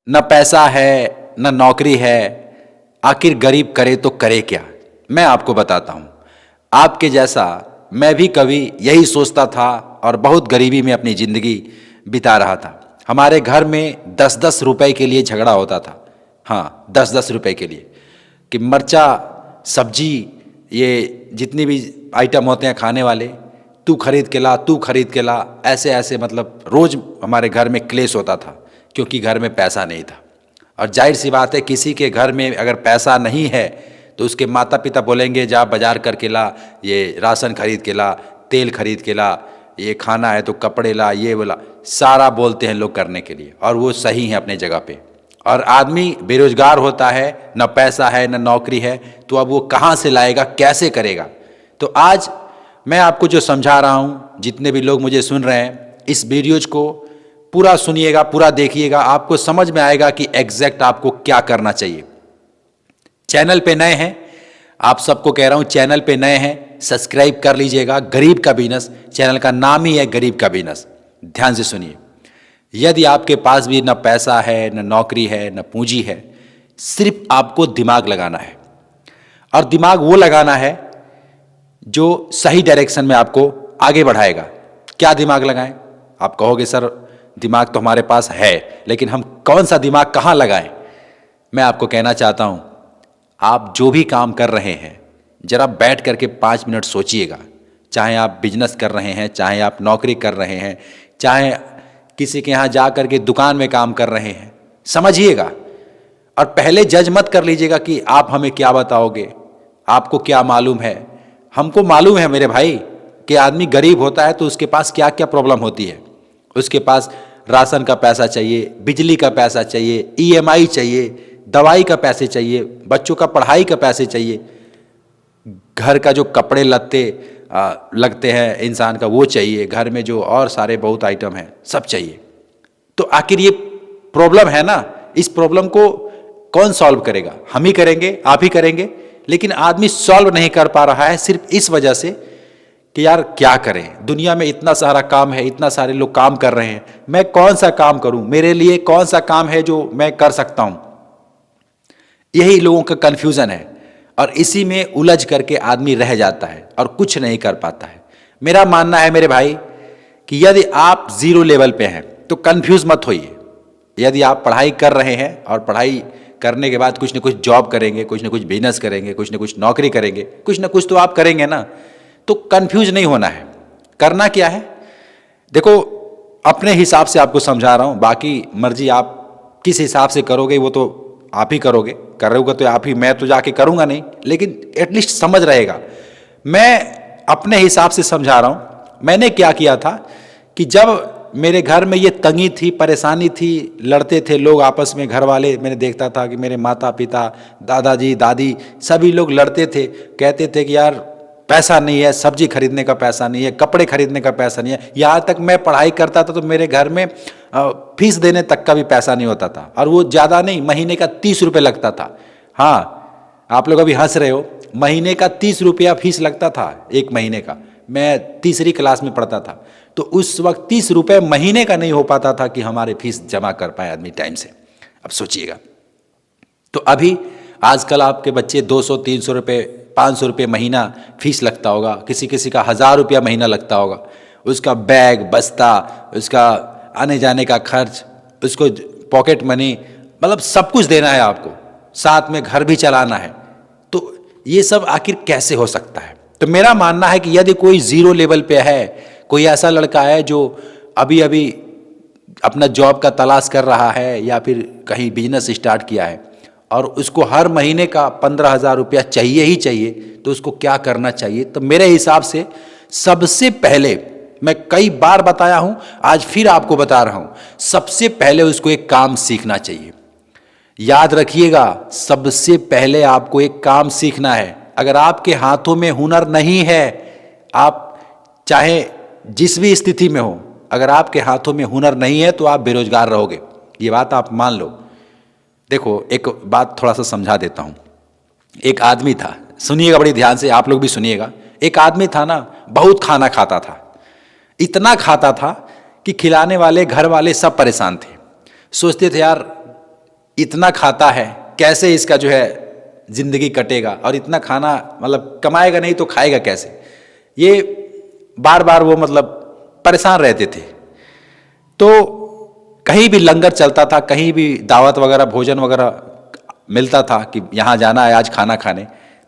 न पैसा है न नौकरी है, आखिर गरीब करे तो करे क्या। मैं आपको बताता हूं, आपके जैसा मैं भी कभी यही सोचता था और बहुत गरीबी में अपनी जिंदगी बिता रहा था। हमारे घर में 10-10 रुपए के लिए झगड़ा होता था। हाँ, 10-10 रुपए के लिए कि मर्चा, सब्जी, ये जितनी भी आइटम होते हैं खाने वाले, तू खरीद के ला, तू खरीद के ला, ऐसे ऐसे मतलब रोज हमारे घर में क्लेश होता था क्योंकि घर में पैसा नहीं था। और जाहिर सी बात है, किसी के घर में अगर पैसा नहीं है तो उसके माता पिता बोलेंगे जा बाजार करके ला, ये राशन खरीद के ला, तेल खरीद के ला, ये खाना है तो कपड़े ला, ये बोला, सारा बोलते हैं लोग करने के लिए, और वो सही है अपने जगह पे। और आदमी बेरोजगार होता है, न पैसा है न नौकरी है, तो अब वो कहाँ से लाएगा, कैसे करेगा। तो आज मैं आपको जो समझा रहा हूँ, जितने भी लोग मुझे सुन रहे हैं, इस वीडियोज को पूरा सुनिएगा, पूरा देखिएगा, आपको समझ में आएगा कि एग्जैक्ट आपको क्या करना चाहिए। चैनल पे नए हैं, आप सबको कह रहा हूं, चैनल पे नए हैं सब्सक्राइब कर लीजिएगा। गरीब का बिजनेस, चैनल का नाम ही है गरीब का बिजनेस। ध्यान से सुनिए, यदि आपके पास भी न पैसा है, न नौकरी है, न पूंजी है, सिर्फ आपको दिमाग लगाना है। और दिमाग वो लगाना है जो सही डायरेक्शन में आपको आगे बढ़ाएगा। क्या दिमाग लगाएं? आप कहोगे सर दिमाग तो हमारे पास है, लेकिन हम कौन सा दिमाग कहां लगाएं? मैं आपको कहना चाहता हूं, आप जो भी काम कर रहे हैं जरा बैठ करके 5 मिनट सोचिएगा। चाहे आप बिजनेस कर रहे हैं, चाहे आप नौकरी कर रहे हैं, चाहे किसी के यहाँ जा करके दुकान में काम कर रहे हैं, समझिएगा। और पहले जज मत कर लीजिएगा कि आप हमें क्या बताओगे, आपको क्या मालूम है। हमको मालूम है मेरे भाई कि आदमी गरीब होता है तो उसके पास क्या क्या प्रॉब्लम होती है। उसके पास राशन का पैसा चाहिए, बिजली का पैसा चाहिए, ईएमआई चाहिए, दवाई का पैसे चाहिए, बच्चों का पढ़ाई का पैसे चाहिए, घर का जो कपड़े लत्ते लगते हैं इंसान का वो चाहिए, घर में जो और सारे बहुत आइटम हैं सब चाहिए। तो आखिर ये प्रॉब्लम है ना, इस प्रॉब्लम को कौन सॉल्व करेगा? हम ही करेंगे, आप ही करेंगे। लेकिन आदमी सॉल्व नहीं कर पा रहा है सिर्फ इस वजह से कि यार क्या करें, दुनिया में इतना सारा काम है, इतना सारे लोग काम कर रहे हैं, मैं कौन सा काम करूं, मेरे लिए कौन सा काम है जो मैं कर सकता हूं। यही लोगों का कंफ्यूजन है और इसी में उलझ करके आदमी रह जाता है और कुछ नहीं कर पाता है। मेरा मानना है मेरे भाई कि यदि आप जीरो लेवल पे हैं तो कंफ्यूज मत होइए। यदि आप पढ़ाई कर रहे हैं और पढ़ाई करने के बाद कुछ न कुछ जॉब करेंगे, कुछ न कुछ बिजनेस करेंगे, कुछ न कुछ नौकरी करेंगे, कुछ न कुछ तो आप करेंगे ना, तो कंफ्यूज नहीं होना है। करना क्या है, देखो अपने हिसाब से आपको समझा रहा हूं, बाकी मर्जी आप किस हिसाब से करोगे वो तो आप ही करोगे, करोगे तो आप ही, मैं तो जाके करूंगा नहीं, लेकिन एटलीस्ट समझ रहेगा। मैं अपने हिसाब से समझा रहा हूं। मैंने क्या किया था कि जब मेरे घर में ये तंगी थी, परेशानी थी, लड़ते थे लोग आपस में, घर वाले, मैंने देखता था कि मेरे माता पिता, दादाजी दादी सभी लोग लड़ते थे, कहते थे कि यार पैसा नहीं है, सब्जी खरीदने का पैसा नहीं है, कपड़े खरीदने का पैसा नहीं है। यहाँ तक मैं पढ़ाई करता था तो मेरे घर में फीस देने तक का भी पैसा नहीं होता था, और वो ज़्यादा नहीं, महीने का 30 रुपये लगता था। हाँ, आप लोग अभी हंस रहे हो, महीने का 30 रुपया फीस लगता था एक महीने का। मैं तीसरी क्लास में पढ़ता था तो उस वक्त 30 रुपये महीने का नहीं हो पाता था कि हमारे फीस जमा कर पाए आदमी टाइम से। अब सोचिएगा, तो अभी आजकल आपके बच्चे 200-300 रुपये, 500 रुपये महीना फीस लगता होगा, किसी किसी का 1000 रुपया महीना लगता होगा। उसका बैग, बस्ता, उसका आने जाने का खर्च, उसको पॉकेट मनी, मतलब सब कुछ देना है आपको, साथ में घर भी चलाना है। तो ये सब आखिर कैसे हो सकता है? तो मेरा मानना है कि यदि कोई जीरो लेवल पे है, कोई ऐसा लड़का है जो अभी अभी अपना जॉब का तलाश कर रहा है या फिर कहीं बिजनेस स्टार्ट किया है और उसको हर महीने का 15,000 रुपया चाहिए ही चाहिए, तो उसको क्या करना चाहिए? तो मेरे हिसाब से सबसे पहले, मैं कई बार बताया हूं, आज फिर आपको बता रहा हूं, सबसे पहले उसको एक काम सीखना चाहिए। याद रखिएगा, सबसे पहले आपको एक काम सीखना है। अगर आपके हाथों में हुनर नहीं है, आप चाहे जिस भी स्थिति में हो, अगर आपके हाथों में हुनर नहीं है तो आप बेरोजगार रहोगे, ये बात आप मान लो। देखो एक बात थोड़ा सा समझा देता हूं। एक आदमी था, सुनिएगा बड़ी ध्यान से, आप लोग भी सुनिएगा। एक आदमी था ना, बहुत खाना खाता था, इतना खाता था कि खिलाने वाले घर वाले सब परेशान थे। सोचते थे यार इतना खाता है, कैसे इसका जो है जिंदगी कटेगा, और इतना खाना मतलब कमाएगा नहीं तो खाएगा कैसे। ये बार बार वो मतलब परेशान रहते थे। तो कहीं भी लंगर चलता था, कहीं भी दावत वगैरह भोजन वगैरह मिलता था कि यहाँ जाना है आज खाना खाने,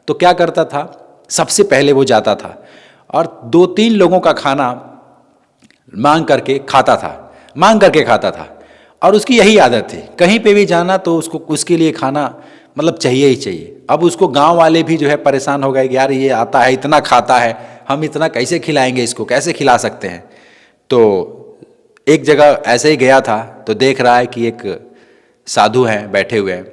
तो क्या करता था, सबसे पहले वो जाता था और 2-3 लोगों का खाना मांग करके खाता था। और उसकी यही आदत थी, कहीं पे भी जाना तो उसके लिए खाना मतलब चाहिए ही चाहिए। अब उसको गांव वाले भी जो है परेशान हो गए कि यार ये आता है, इतना खाता है, हम इतना कैसे खिलाएंगे इसको, कैसे खिला सकते हैं। तो एक जगह ऐसे ही गया था तो देख रहा है कि एक साधु हैं बैठे हुए हैं,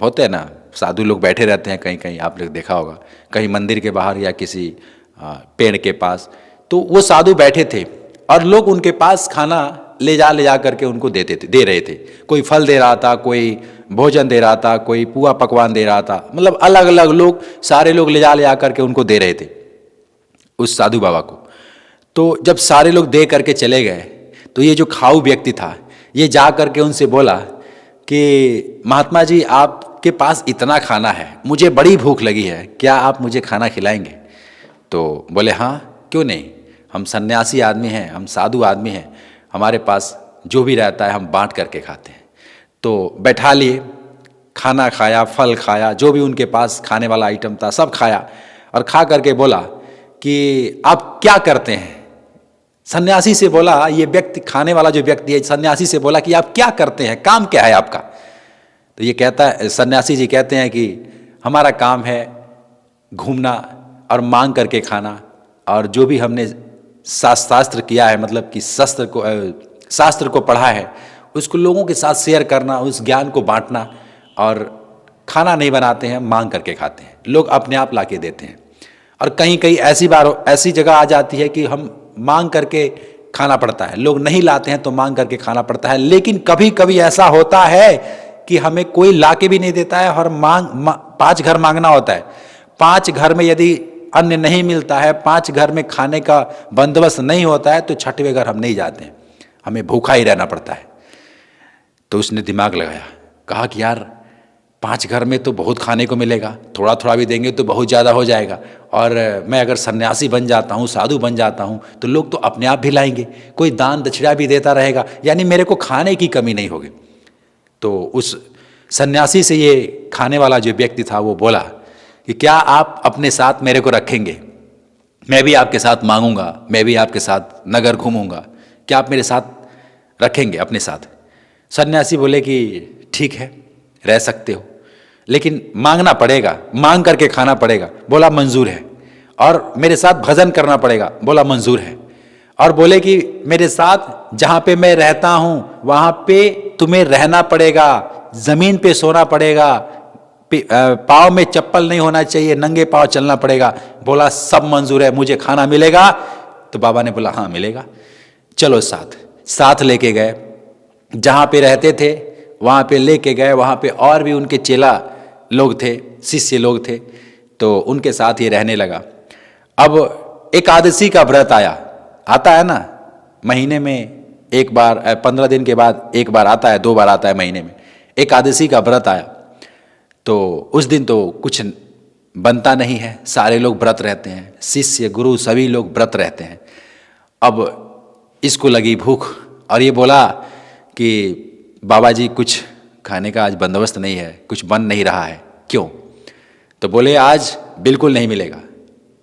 होते हैं ना साधु लोग बैठे रहते हैं कहीं कहीं, आप लोग देखा होगा, कहीं मंदिर के बाहर या किसी पेड़ के पास। तो वो साधु बैठे थे और लोग उनके पास खाना ले जा करके उनको दे रहे थे। कोई फल दे रहा था, कोई भोजन दे रहा था, कोई पुआ पकवान दे रहा था, मतलब अलग अलग लोग, सारे लोग ले जा करके उनको दे रहे थे उस साधु बाबा को। तो जब सारे लोग दे करके चले गए तो ये जो खाऊ व्यक्ति था ये जा करके उनसे बोला कि महात्मा जी आपके पास इतना खाना है, मुझे बड़ी भूख लगी है, क्या आप मुझे खाना खिलाएंगे। तो बोले हाँ क्यों नहीं, हम सन्यासी आदमी हैं, हम साधु आदमी हैं, हमारे पास जो भी रहता है हम बांट करके खाते हैं। तो बैठा लिए, खाना खाया, फल खाया, जो भी उनके पास खाने वाला आइटम था सब खाया और खा करके बोला कि आप क्या करते हैं। सन्यासी से बोला, ये व्यक्ति खाने वाला जो व्यक्ति है सन्यासी से बोला कि आप क्या करते हैं, काम क्या है आपका। तो ये कहता है, सन्यासी जी कहते हैं कि हमारा काम है घूमना और मांग करके खाना, और जो भी हमने शास्त्र किया है, मतलब कि शास्त्र को पढ़ा है उसको लोगों के साथ शेयर करना, उस ज्ञान को बांटना। और खाना नहीं बनाते हैं, मांग करके खाते हैं, लोग अपने आप ला के देते हैं। और कहीं कहीं ऐसी जगह आ जाती है कि हम मांग करके खाना पड़ता है, लोग नहीं लाते हैं तो मांग करके खाना पड़ता है। लेकिन कभी कभी ऐसा होता है कि हमें कोई ला के भी नहीं देता है और 5 घर मांगना होता है। 5 घर में यदि अन्न नहीं मिलता है, 5 घर में खाने का बंदोबस्त नहीं होता है, तो 6वें घर हम नहीं जाते हैं, हमें भूखा ही रहना पड़ता है। तो उसने दिमाग लगाया, कहा कि यार 5 घर में तो बहुत खाने को मिलेगा, थोड़ा थोड़ा भी देंगे तो बहुत ज़्यादा हो जाएगा, और मैं अगर सन्यासी बन जाता हूँ, साधु बन जाता हूँ, तो लोग तो अपने आप भी लाएंगे, कोई दान दक्षिणा भी देता रहेगा, यानी मेरे को खाने की कमी नहीं होगी। तो उस सन्यासी से ये खाने वाला जो व्यक्ति था वो बोला कि क्या आप अपने साथ मेरे को रखेंगे, मैं भी आपके साथ मांगूंगा, मैं भी आपके साथ नगर घूमूंगा, क्या आप मेरे साथ रखेंगे अपने साथ। सन्यासी बोले कि ठीक है रह सकते हो, लेकिन मांगना पड़ेगा, मांग करके खाना पड़ेगा। बोला मंजूर है। और मेरे साथ भजन करना पड़ेगा। बोला मंजूर है। और बोले कि मेरे साथ जहाँ पे मैं रहता हूँ वहाँ पे तुम्हें रहना पड़ेगा, जमीन पे सोना पड़ेगा, पाँव में चप्पल नहीं होना चाहिए, नंगे पाँव चलना पड़ेगा। बोला सब मंजूर है, मुझे खाना मिलेगा। तो बाबा ने बोला हाँ मिलेगा, चलो साथ लेके गए, जहाँ पे रहते थे वहाँ पे लेके गए। वहाँ पे और भी उनके चेला लोग थे, शिष्य लोग थे, तो उनके साथ ये रहने लगा। अब एकादशी का व्रत आता है ना, महीने में एक बार, 15 दिन के बाद एक बार आता है, 2 बार आता है महीने में। एकादशी का व्रत आया तो उस दिन तो कुछ बनता नहीं है, सारे लोग व्रत रहते हैं, शिष्य गुरु सभी लोग व्रत रहते हैं। अब इसको लगी भूख और ये बोला कि बाबा जी कुछ खाने का आज बंदोबस्त नहीं है, कुछ बन नहीं रहा है, क्यों। तो बोले आज बिल्कुल नहीं मिलेगा,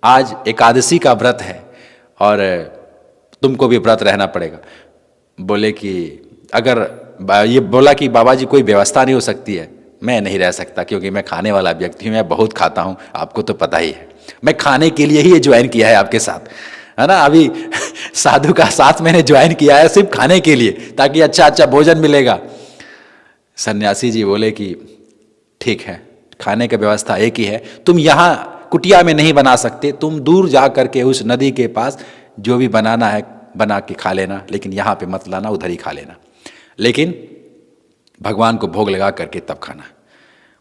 आज एकादशी का व्रत है और तुमको भी व्रत रहना पड़ेगा। बोले कि अगर ये बोला कि बाबा जी कोई व्यवस्था नहीं हो सकती है, मैं नहीं रह सकता क्योंकि मैं खाने वाला व्यक्ति हूँ, मैं बहुत खाता हूँ, आपको तो पता ही है, मैं खाने के लिए ही ये ज्वाइन किया है आपके साथ, है ना। अभी साधु का साथ मैंने ज्वाइन किया है सिर्फ खाने के लिए, ताकि अच्छा भोजन मिलेगा। सन्यासी जी बोले कि ठीक है, खाने की व्यवस्था एक ही है, तुम यहाँ कुटिया में नहीं बना सकते, तुम दूर जा करके उस नदी के पास जो भी बनाना है बना के खा लेना, लेकिन यहाँ पे मत लाना, उधर ही खा लेना, लेकिन भगवान को भोग लगा करके तब खाना।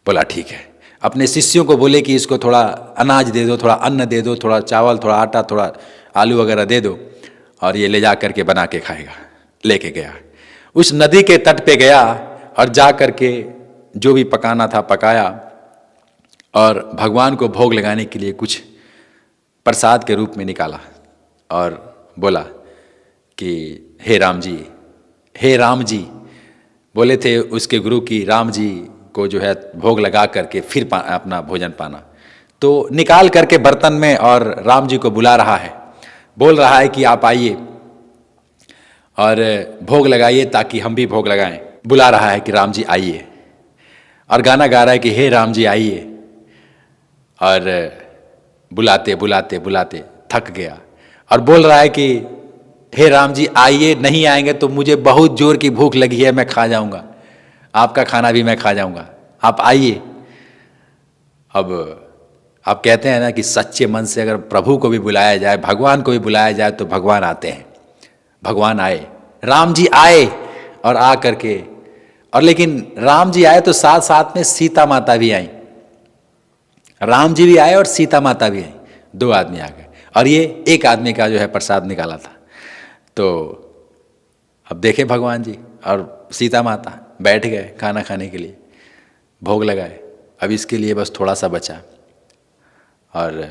बोला ठीक है। अपने शिष्यों को बोले कि इसको थोड़ा अनाज दे दो, थोड़ा अन्न दे दो, थोड़ा चावल, थोड़ा आटा, थोड़ा आलू वगैरह दे दो, और ये ले जा करके बना के खाएगा। लेके गया, उस नदी के तट पे गया और जा करके जो भी पकाना था पकाया और भगवान को भोग लगाने के लिए कुछ प्रसाद के रूप में निकाला और बोला कि हे राम जी, हे राम जी, बोले थे उसके गुरु की राम जी को जो है भोग लगा करके फिर अपना भोजन पाना। तो निकाल करके बर्तन में और राम जी को बुला रहा है, बोल रहा है कि आप आइए और भोग लगाइए ताकि हम भी भोग लगाएं। बुला रहा है कि राम जी आइए और गाना गा रहा है कि हे राम जी आइए, और बुलाते बुलाते बुलाते थक गया और बोल रहा है कि हे राम जी आइए, नहीं आएंगे तो मुझे बहुत जोर की भूख लगी है, मैं खा जाऊंगा, आपका खाना भी मैं खा जाऊंगा, आप आइए। अब आप कहते हैं ना कि सच्चे मन से अगर प्रभु को भी बुलाया जाए, भगवान को भी बुलाया जाए तो भगवान आते हैं। भगवान आए, राम जी आए और आ करके, और लेकिन राम जी आए तो साथ साथ में सीता माता भी आई। राम जी भी आए और सीता माता भी आई, दो आदमी आ गए और ये एक आदमी का जो है प्रसाद निकाला था। तो अब देखे भगवान जी और सीता माता बैठ गए खाना खाने के लिए, भोग लगाए। अब इसके लिए बस थोड़ा सा बचा और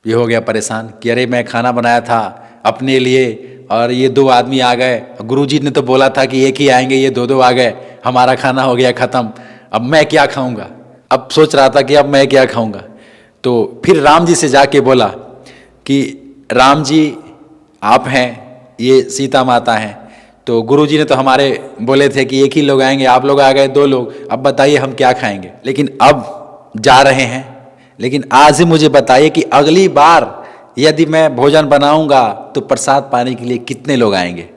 ये हो गया परेशान कि अरे मैं खाना बनाया था अपने लिए और ये दो आदमी आ गए, गुरुजी ने तो बोला था कि एक ही आएंगे, ये दो दो आ गए, हमारा खाना हो गया ख़त्म, अब मैं क्या खाऊंगा। अब सोच रहा था कि अब मैं क्या खाऊंगा। तो फिर राम जी से जाके बोला कि राम जी आप हैं, ये सीता माता हैं, तो गुरुजी ने तो हमारे बोले थे कि एक ही लोग आएंगे, आप लोग आ गए दो लोग, अब बताइए हम क्या खाएंगे। लेकिन अब जा रहे हैं, लेकिन आज ही मुझे बताइए कि अगली बार यदि मैं भोजन बनाऊंगा तो प्रसाद पाने के लिए कितने लोग आएंगे।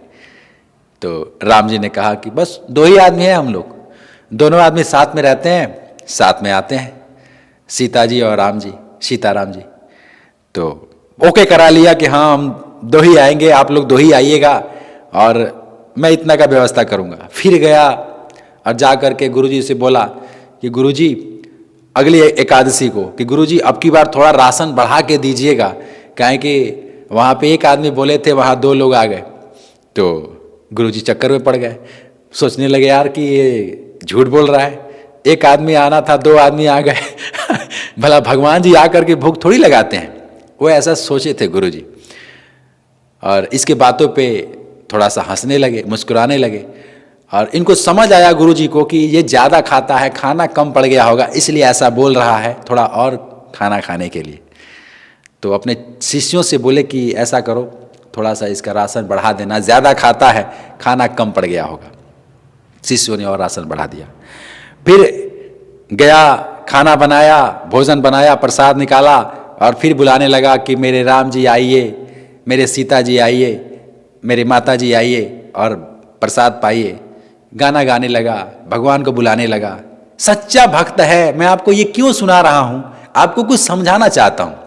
तो राम जी ने कहा कि बस दो ही आदमी हैं हम लोग, दोनों आदमी साथ में रहते हैं, साथ में आते हैं, सीता जी और राम जी, सीताराम जी। तो ओके करा लिया कि हाँ हम दो ही आएंगे, आप लोग दो ही आइएगा और मैं इतना का व्यवस्था करूँगा। फिर गया और जा करके गुरुजी से बोला कि गुरुजी अगली एकादशी को कि गुरुजी अब की बार थोड़ा राशन बढ़ा के दीजिएगा, काहे कि वहाँ पे एक आदमी बोले थे, वहाँ दो लोग आ गए। तो गुरुजी चक्कर में पड़ गए, सोचने लगे यार कि ये झूठ बोल रहा है, एक आदमी आना था दो आदमी आ गए भला भगवान जी आकर के भूख थोड़ी लगाते हैं। वो ऐसा सोचे थे गुरुजी और इसके बातों पे थोड़ा सा हंसने लगे, मुस्कुराने लगे और इनको समझ आया गुरुजी को कि ये ज़्यादा खाता है, खाना कम पड़ गया होगा, इसलिए ऐसा बोल रहा है, थोड़ा और खाना खाने के लिए। तो अपने शिष्यों से बोले कि ऐसा करो, थोड़ा सा इसका राशन बढ़ा देना, ज़्यादा खाता है, खाना कम पड़ गया होगा। शिष्यों ने और राशन बढ़ा दिया। फिर गया, खाना बनाया, भोजन बनाया, प्रसाद निकाला और फिर बुलाने लगा कि मेरे राम जी आइए, मेरे सीता जी आइए, मेरे माता जी आइए और प्रसाद पाइए। गाना गाने लगा, भगवान को बुलाने लगा। सच्चा भक्त है। मैं आपको ये क्यों सुना रहा हूँ, आपको कुछ समझाना चाहता हूँ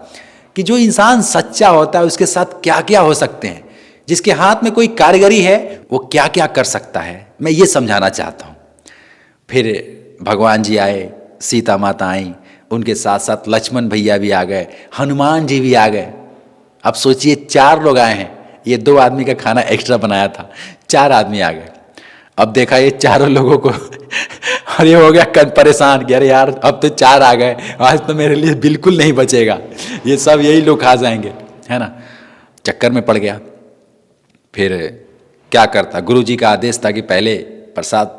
कि जो इंसान सच्चा होता है उसके साथ क्या क्या हो सकते हैं, जिसके हाथ में कोई कारीगरी है वो क्या क्या कर सकता है, मैं ये समझाना चाहता हूँ। फिर भगवान जी आए, सीता माता आई, उनके साथ साथ लक्ष्मण भैया भी आ गए, हनुमान जी भी आ गए। अब सोचिए 4 लोग आए हैं, ये 2 आदमी का खाना एक्स्ट्रा बनाया था, 4 आदमी आ गए। अब देखा ये चारों लोगों को और ये हो गया परेशान कि अरे यार अब तो 4 आ गए, आज तो मेरे लिए बिल्कुल नहीं बचेगा, ये सब यही लोग खा जाएंगे, है ना। चक्कर में पड़ गया। फिर क्या करता, गुरु जी का आदेश था कि पहले प्रसाद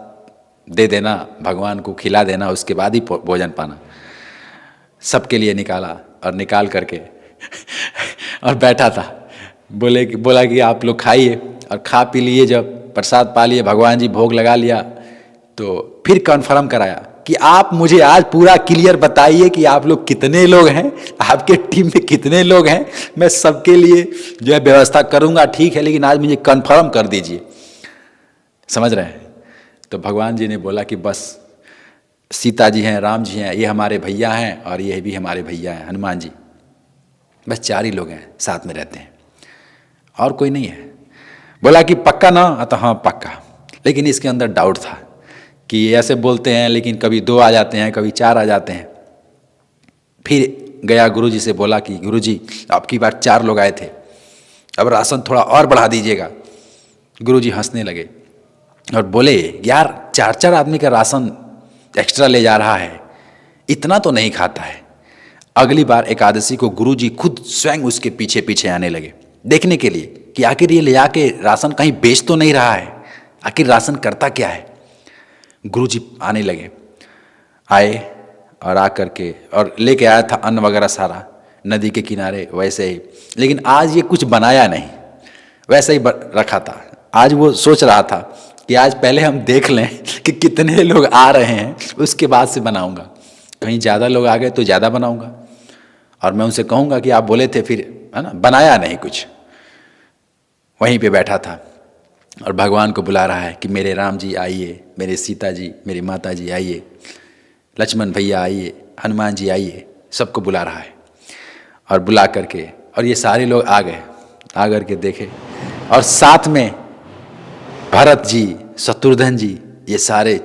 दे देना, भगवान को खिला देना, उसके बाद ही भोजन पाना। सबके लिए निकाला और निकाल करके और बैठा था, बोला कि आप लोग खाइए, और खा पी लिए, जब प्रसाद पा लिए, भगवान जी भोग लगा लिया, तो फिर कन्फर्म कराया कि आप मुझे आज पूरा क्लियर बताइए कि आप लोग कितने लोग हैं, आपके टीम में कितने लोग हैं, मैं सबके लिए जो है व्यवस्था करूंगा, ठीक है, लेकिन आज मुझे कन्फर्म कर दीजिए। समझ रहे हैं। तो भगवान जी ने बोला कि बस सीता जी हैं, राम जी हैं, ये हमारे भैया हैं और ये भी हमारे भैया हैं हनुमान जी, बस 4 ही लोग हैं, साथ में रहते हैं और कोई नहीं है। बोला कि पक्का ना, तो हाँ पक्का, लेकिन इसके अंदर डाउट था कि ये ऐसे बोलते हैं लेकिन कभी 2 आ जाते हैं, कभी 4 आ जाते हैं। फिर गया गुरुजी से बोला कि गुरुजी आपकी बार 4 लोग आए थे, अब राशन थोड़ा और बढ़ा दीजिएगा। गुरुजी हंसने लगे और बोले यार 4-4 आदमी का राशन एक्स्ट्रा ले जा रहा है, इतना तो नहीं खाता है। अगली बार एकादशी को गुरुजी खुद स्वयं उसके पीछे पीछे आने लगे देखने के लिए कि आखिर ये ले आके राशन कहीं बेच तो नहीं रहा है, आखिर राशन करता क्या है। गुरुजी आने लगे, आए और आकर के और लेके आया था अन्न वगैरह सारा नदी के किनारे वैसे ही, लेकिन आज ये कुछ बनाया नहीं, वैसे ही रखा था। आज वो सोच रहा था कि आज पहले हम देख लें कि कितने लोग आ रहे हैं, उसके बाद से बनाऊंगा। कहीं ज़्यादा लोग आ गए तो ज़्यादा बनाऊंगा और मैं उनसे कहूँगा कि आप बोले थे फिर, है ना। बनाया नहीं कुछ, वहीं पे बैठा था और भगवान को बुला रहा है कि मेरे राम जी आइए, मेरे सीता जी, मेरी माता जी आइए, लक्ष्मण भैया आइए, हनुमान जी आइए, सबको बुला रहा है। और बुला करके और ये सारे लोग आ गए, आ करके देखे और साथ में भरत जी, शत्रुघ्न जी, ये सारे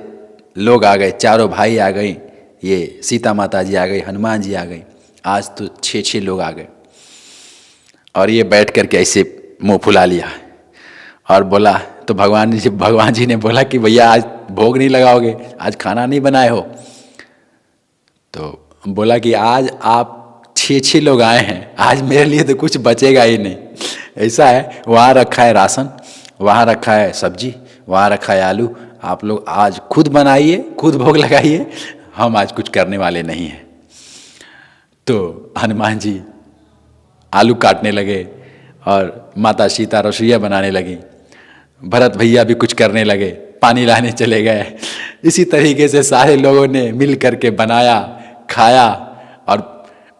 लोग आ गए, चारों भाई आ गए, ये सीता माता जी आ गई, हनुमान जी आ गई। आज तो 6-6 लोग आ गए और ये बैठ करके ऐसे मुंह फुला लिया और बोला, तो भगवान जी ने बोला कि भैया आज भोग नहीं लगाओगे, आज खाना नहीं बनाए हो। तो बोला कि आज आप 6-6 लोग आए हैं, आज मेरे लिए तो कुछ बचेगा ही नहीं। ऐसा है, वहाँ रखा है राशन, वहाँ रखा है सब्जी, वहाँ रखा है आलू, आप लोग आज खुद बनाइए, खुद भोग लगाइए, हम आज कुछ करने वाले नहीं हैं। तो हनुमान जी आलू काटने लगे और माता सीता रसोइया बनाने लगी, भरत भैया भी कुछ करने लगे, पानी लाने चले गए। इसी तरीके से सारे लोगों ने मिल करके बनाया, खाया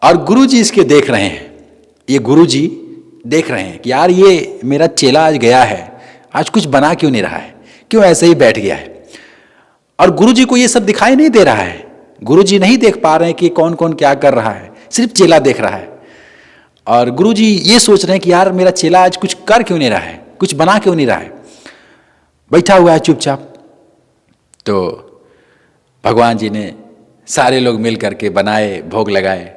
और गुरुजी इसके देख रहे हैं। ये गुरुजी देख रहे हैं कि यार ये मेरा चेला आज गया है, आज कुछ बना क्यों नहीं रहा है, क्यों ऐसे ही बैठ गया है। और गुरुजी को ये सब दिखाई नहीं दे रहा है, गुरुजी नहीं देख पा रहे हैं कि कौन कौन क्या कर रहा है, सिर्फ चेला देख रहा है। और गुरुजी ये सोच रहे हैं कि यार मेरा चेला आज कुछ कर क्यों नहीं रहा है, कुछ बना क्यों नहीं रहा है, बैठा हुआ है चुपचाप। तो भगवान जी ने सारे लोग मिल करके बनाए, भोग लगाए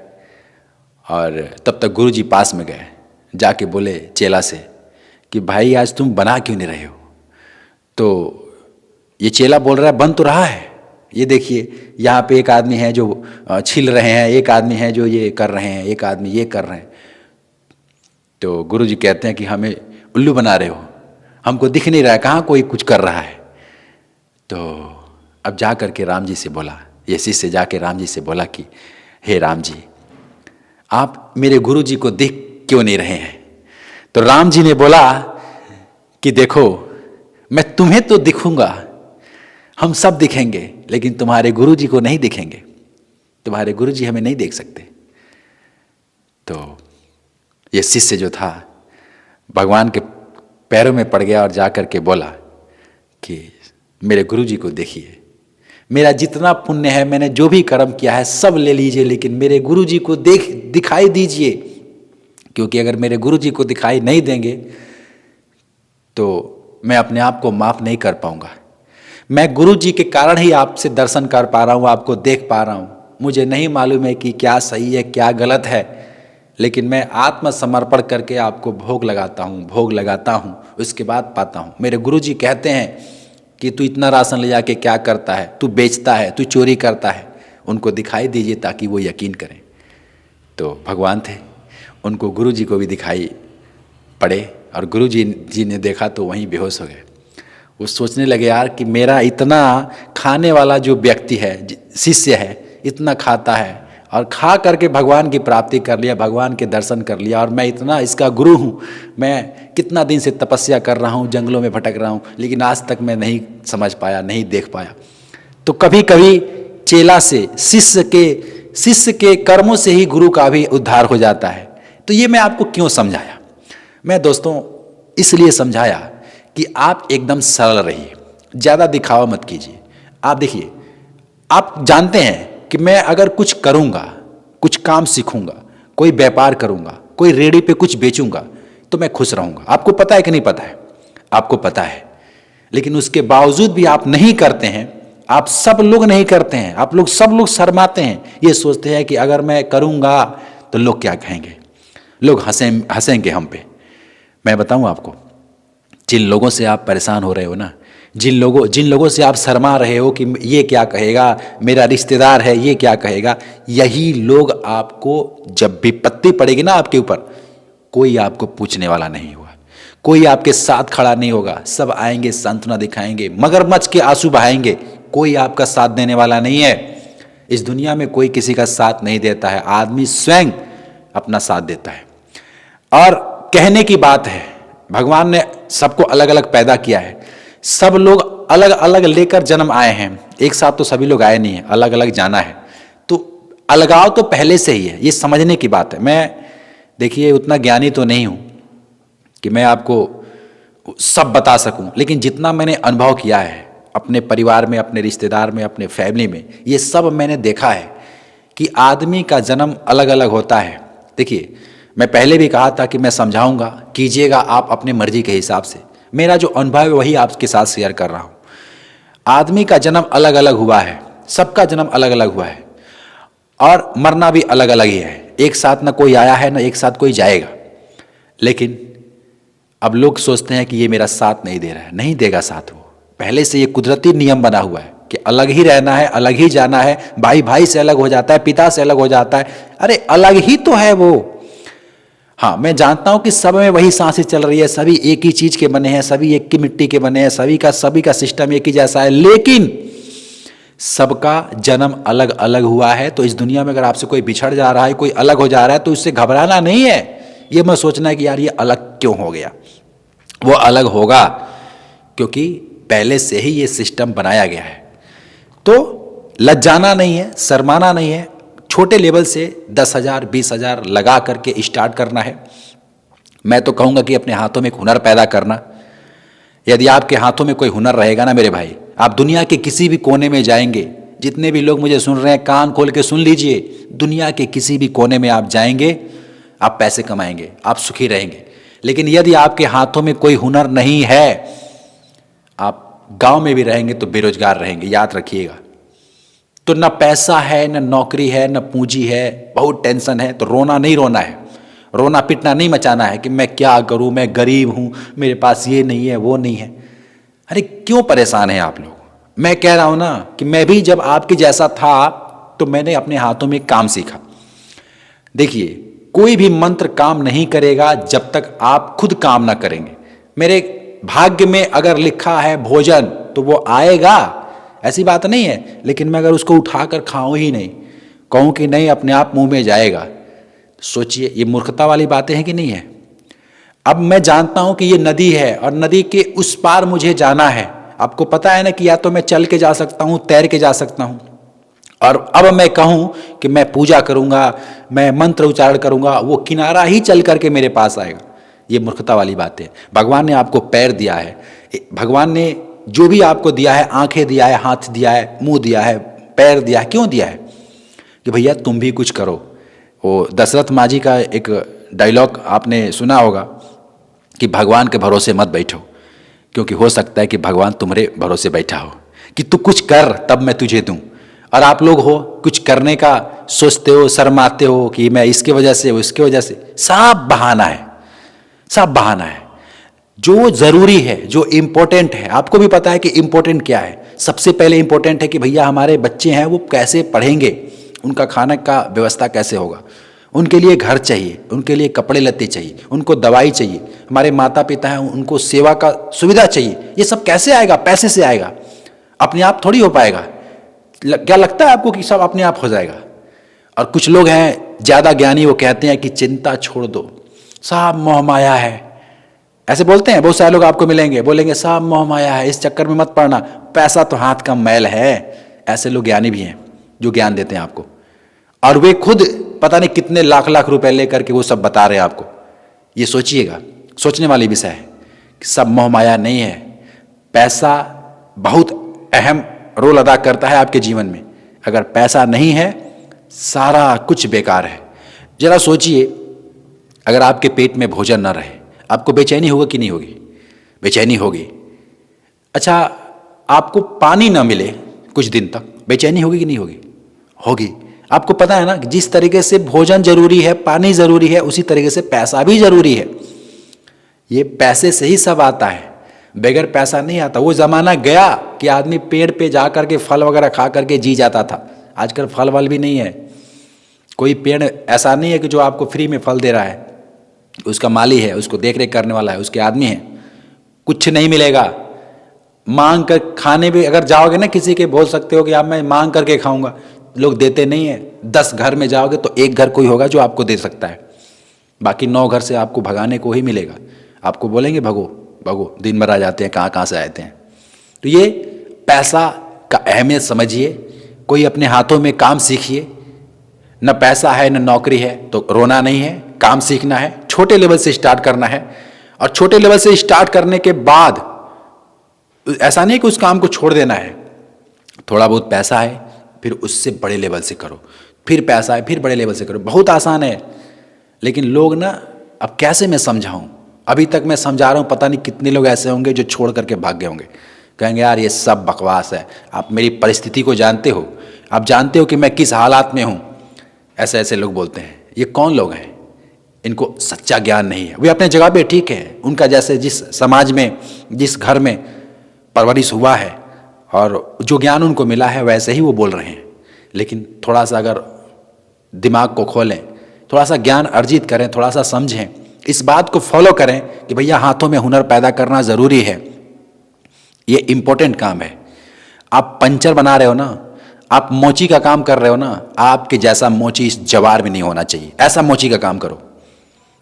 और तब तक गुरुजी पास में गए, जाके बोले चेला से कि भाई आज तुम बना क्यों नहीं रहे हो। तो ये चेला बोल रहा है बन तो रहा है, ये देखिए यहाँ पे एक आदमी है जो छील रहे हैं, एक आदमी है जो ये कर रहे हैं, एक आदमी ये कर रहे हैं। तो गुरुजी कहते हैं कि हमें उल्लू बना रहे हो, हमको दिख नहीं रहा है कहाँ कोई कुछ कर रहा है। तो अब जा करके राम जी से बोला, ये शिष्य जाके राम जी से बोला कि हे राम जी, आप मेरे गुरु जी को देख क्यों नहीं रहे हैं। तो राम जी ने बोला कि देखो मैं तुम्हें तो दिखूंगा, हम सब दिखेंगे, लेकिन तुम्हारे गुरु जी को नहीं दिखेंगे, तुम्हारे गुरु जी हमें नहीं देख सकते। तो ये शिष्य जो था भगवान के पैरों में पड़ गया और जा कर के बोला कि मेरे गुरु जी को देखिए, मेरा जितना पुण्य है, मैंने जो भी कर्म किया है सब ले लीजिए, लेकिन मेरे गुरु जी को दिखाई दीजिए, क्योंकि अगर मेरे गुरु जी को दिखाई नहीं देंगे तो मैं अपने आप को माफ नहीं कर पाऊंगा। मैं गुरु जी के कारण ही आपसे दर्शन कर पा रहा हूँ, आपको देख पा रहा हूँ। मुझे नहीं मालूम है कि क्या सही है क्या गलत है, लेकिन मैं आत्मसमर्पण करके आपको भोग लगाता हूँ, उसके बाद पाता हूँ। मेरे गुरु जी कहते हैं कि तू इतना राशन ले जाके क्या करता है, तू बेचता है, तू चोरी करता है, उनको दिखाई दीजिए ताकि वो यकीन करें। तो भगवान थे, उनको गुरु जी को भी दिखाई पड़े और गुरु जी ने देखा तो वहीं बेहोश हो गए। वो सोचने लगे यार कि मेरा इतना खाने वाला जो व्यक्ति है, शिष्य है, इतना खाता है और खा करके भगवान की प्राप्ति कर लिया, भगवान के दर्शन कर लिया, और मैं इतना इसका गुरु हूँ, मैं कितना दिन से तपस्या कर रहा हूँ, जंगलों में भटक रहा हूँ, लेकिन आज तक मैं नहीं समझ पाया, नहीं देख पाया। तो कभी कभी चेला से, शिष्य के कर्मों से ही गुरु का भी उद्धार हो जाता है। तो ये मैं आपको क्यों समझाया, मैं दोस्तों इसलिए समझाया कि आप एकदम सरल रहिए, ज़्यादा दिखावा मत कीजिए। आप देखिए, आप जानते हैं कि मैं अगर कुछ करूँगा, कुछ काम सीखूँगा, कोई व्यापार करूँगा, कोई रेडी पे कुछ बेचूँगा तो मैं खुश रहूँगा। आपको पता है कि नहीं पता है? आपको पता है, लेकिन उसके बावजूद भी आप नहीं करते हैं। आप सब लोग नहीं करते हैं, आप लोग सब लोग शर्माते हैं, ये सोचते हैं कि अगर मैं करूँगा तो लोग क्या कहेंगे, लोग हंसेंगे हम पे। मैं बताऊँ आपको, जिन लोगों से आप परेशान हो रहे हो ना, जिन लोगों से आप शर्मा रहे हो कि ये क्या कहेगा, मेरा रिश्तेदार है ये क्या कहेगा, यही लोग आपको जब विपत्ति पड़ेगी ना आपके ऊपर, कोई आपको पूछने वाला नहीं होगा, कोई आपके साथ खड़ा नहीं होगा। सब आएंगे, सांत्वना दिखाएंगे, मगरमच्छ के आंसू बहाएंगे, कोई आपका साथ देने वाला नहीं है। इस दुनिया में कोई किसी का साथ नहीं देता है, आदमी स्वयं अपना साथ देता है। और कहने की बात है, भगवान ने सबको अलग अलग पैदा किया है, सब लोग अलग अलग लेकर जन्म आए हैं, एक साथ तो सभी लोग आए नहीं है, अलग अलग जाना है। तो अलगाव तो पहले से ही है, ये समझने की बात है। मैं देखिए उतना ज्ञानी तो नहीं हूं कि मैं आपको सब बता सकूं, लेकिन जितना मैंने अनुभव किया है अपने परिवार में, अपने रिश्तेदार में, अपने फैमिली में, ये सब मैंने देखा है कि आदमी का जन्म अलग अलग होता है। देखिए मैं पहले भी कहा था कि मैं समझाऊंगा, कीजिएगा आप अपनी मर्जी के हिसाब से। मेरा जो अनुभव है वही आपके साथ शेयर कर रहा हूं। आदमी का जन्म अलग अलग हुआ है, सबका जन्म अलग अलग हुआ है, और मरना भी अलग अलग ही है। एक साथ ना कोई आया है ना एक साथ कोई जाएगा। लेकिन अब लोग सोचते हैं कि ये मेरा साथ नहीं दे रहा है, नहीं देगा साथ। वो पहले से ये कुदरती नियम बना हुआ है कि अलग ही रहना है, अलग ही जाना है। भाई भाई से अलग हो जाता है, पिता से अलग हो जाता है, अरे अलग ही तो है वो। हाँ मैं जानता हूं कि सब में वही सांसें चल रही है, सभी एक ही चीज के बने हैं, सभी एक की मिट्टी के बने हैं, सभी का सिस्टम एक ही जैसा है, लेकिन सबका जन्म अलग अलग हुआ है। तो इस दुनिया में अगर आपसे कोई बिछड़ जा रहा है, कोई अलग हो जा रहा है, तो इससे घबराना नहीं है, ये मत सोचना है कि यार ये अलग क्यों हो गया। वो अलग होगा क्योंकि पहले से ही ये सिस्टम बनाया गया है। तो लज्जाना नहीं है, शर्माना नहीं है, छोटे लेवल से 10,000 20,000 लगा करके स्टार्ट करना है। मैं तो कहूँगा कि अपने हाथों में एक हुनर पैदा करना। यदि आपके हाथों में कोई हुनर रहेगा ना मेरे भाई, आप दुनिया के किसी भी कोने में जाएंगे, जितने भी लोग मुझे सुन रहे हैं कान खोल के सुन लीजिए, दुनिया के किसी भी कोने में आप जाएंगे, आप पैसे कमाएंगे, आप सुखी रहेंगे। लेकिन यदि आपके हाथों में कोई हुनर नहीं है, आप गांव में भी रहेंगे तो बेरोजगार रहेंगे, याद रखिएगा। तो ना पैसा है, ना नौकरी है, ना पूंजी है, बहुत टेंशन है, तो रोना नहीं रोना है, रोना पिटना नहीं मचाना है कि मैं क्या करूं, मैं गरीब हूं, मेरे पास ये नहीं है वो नहीं है। अरे क्यों परेशान हैं आप लोग। मैं कह रहा हूं ना कि मैं भी जब आपके जैसा था तो मैंने अपने हाथों में काम सीखा। देखिए कोई भी मंत्र काम नहीं करेगा जब तक आप खुद काम ना करेंगे। मेरे भाग्य में अगर लिखा है भोजन तो वो आएगा, ऐसी बात नहीं है, लेकिन मैं अगर उसको उठाकर खाऊं ही नहीं, कहूं कि नहीं अपने आप मुंह में जाएगा, सोचिए ये मूर्खता वाली बातें हैं कि नहीं है। अब मैं जानता हूं कि ये नदी है और नदी के उस पार मुझे जाना है। आपको पता है ना कि या तो मैं चल के जा सकता हूं, तैर के जा सकता हूं, और अब मैं कहूं कि मैं पूजा करूंगा, मैं मंत्र उच्चारण करूंगा, वो किनारा ही चल करके मेरे पास आएगा। ये मूर्खता वाली बात है। भगवान ने आपको पैर दिया है, भगवान ने जो भी आपको दिया है, आंखें दिया है, हाथ दिया है, मुंह दिया है, पैर दिया है, क्यों दिया है? कि भैया तुम भी कुछ करो। वो दशरथ माँ जी का एक डायलॉग आपने सुना होगा कि भगवान के भरोसे मत बैठो, क्योंकि हो सकता है कि भगवान तुम्हारे भरोसे बैठा हो कि तू कुछ कर तब मैं तुझे दूं। और आप लोग हो कुछ करने का सोचते हो, शर्माते हो कि मैं इसके वजह से, वो इसके वजह से, सब बहाना है, सब बहाना है। जो जरूरी है, जो इंपॉर्टेंट है, आपको भी पता है कि इंपॉर्टेंट क्या है। सबसे पहले इंपॉर्टेंट है कि भैया हमारे बच्चे हैं वो कैसे पढ़ेंगे, उनका खाने का व्यवस्था कैसे होगा, उनके लिए घर चाहिए, उनके लिए कपड़े लत्ते चाहिए, उनको दवाई चाहिए, हमारे माता पिता हैं उनको सेवा का सुविधा चाहिए। ये सब कैसे आएगा? पैसे से आएगा, अपने आप थोड़ी हो पाएगा। क्या लगता है आपको कि सब अपने आप हो जाएगा? और कुछ लोग हैं ज्यादा ज्ञानी, वो कहते हैं कि चिंता छोड़ दो, सब मोह माया है, ऐसे बोलते हैं। बहुत सारे लोग आपको मिलेंगे, बोलेंगे सब मोह माया है, इस चक्कर में मत पड़ना, पैसा तो हाथ का मैल है। ऐसे लोग ज्ञानी भी हैं जो ज्ञान देते हैं आपको, और वे खुद पता नहीं कितने लाख लाख रुपए लेकर के वो सब बता रहे हैं आपको। ये सोचिएगा, सोचने वाली विषय है कि सब मोह माया नहीं है। पैसा बहुत अहम रोल अदा करता है आपके जीवन में। अगर पैसा नहीं है सारा कुछ बेकार है। जरा सोचिए, अगर आपके पेट में भोजन न रहे, आपको बेचैनी होगी कि नहीं होगी? बेचैनी होगी। अच्छा, आपको पानी ना मिले कुछ दिन तक, बेचैनी होगी कि नहीं होगी? होगी। आपको पता है ना कि जिस तरीके से भोजन जरूरी है, पानी जरूरी है, उसी तरीके से पैसा भी जरूरी है। ये पैसे से ही सब आता है। बगैर पैसा नहीं आता। वो ज़माना गया कि आदमी पेड़ पे जा कर के फल वगैरह खा करके जी जाता था। आजकल फल वल भी नहीं है। कोई पेड़ ऐसा नहीं है कि जो आपको फ्री में फल दे रहा है, उसका माली है, उसको देख रेख करने वाला है, उसके आदमी है। कुछ नहीं मिलेगा। मांग कर खाने भी अगर जाओगे ना किसी के, बोल सकते हो कि आप मैं मांग करके खाऊंगा, लोग देते नहीं है। 10 घर में जाओगे तो एक घर कोई होगा जो आपको दे सकता है, बाकी 9 घर से आपको भगाने को ही मिलेगा। आपको बोलेंगे भगो भगो, दिन भर आ जाते हैं, कहाँ कहाँ से आते हैं। तो ये पैसा का अहमियत समझिए। कोई अपने हाथों में काम सीखिए। न पैसा है न नौकरी है तो रोना नहीं है, काम सीखना है, छोटे लेवल से स्टार्ट करना है। और छोटे लेवल से स्टार्ट करने के बाद ऐसा नहीं कि उस काम को छोड़ देना है। थोड़ा बहुत पैसा है, फिर उससे बड़े लेवल से करो, फिर पैसा है, फिर बड़े लेवल से करो। बहुत आसान है, लेकिन लोग ना, अब कैसे मैं समझाऊं। अभी तक मैं समझा रहा हूं, पता नहीं कितने लोग ऐसे होंगे जो छोड़ करके भाग गए होंगे, कहेंगे यार ये सब बकवास है। आप मेरी परिस्थिति को जानते हो, आप जानते हो कि मैं किस हालात में हूं। ऐसे ऐसे लोग बोलते हैं। ये कौन लोग हैं? इनको सच्चा ज्ञान नहीं है। वे अपने जगह पे ठीक है, उनका जैसे जिस समाज में, जिस घर में परवरिश हुआ है और जो ज्ञान उनको मिला है वैसे ही वो बोल रहे हैं। लेकिन थोड़ा सा अगर दिमाग को खोलें, थोड़ा सा ज्ञान अर्जित करें, थोड़ा सा समझें, इस बात को फॉलो करें कि भैया हाथों में हुनर पैदा करना ज़रूरी है। ये इम्पोर्टेंट काम है। आप पंचर बना रहे हो ना, आप मोची का काम कर रहे हो ना, आपके जैसा मोची इस जवार में नहीं होना चाहिए। ऐसा मोची का काम करो।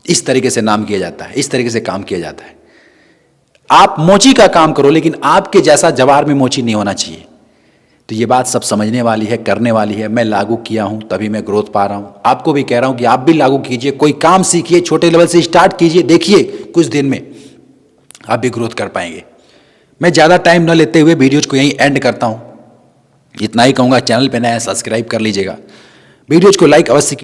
इस तरीके से नाम किया जाता है, इस तरीके से काम किया जाता है। आप मोची का काम करो, लेकिन आपके जैसा जवार में मोची नहीं होना चाहिए। तो ये बात सब समझने वाली है, करने वाली है। मैं लागू किया हूं तभी मैं ग्रोथ पा रहा हूं। आपको भी कह रहा हूं कि आप भी लागू कीजिए, कोई काम सीखिए, छोटे लेवल से स्टार्ट कीजिए, देखिए कुछ दिन में आप भी ग्रोथ कर पाएंगे। मैं ज़्यादा टाइम न लेते हुए वीडियोज को यहीं एंड करता हूं। इतना ही कहूँगा, चैनल पर नया है सब्सक्राइब कर लीजिएगा, वीडियोज को लाइक अवश्य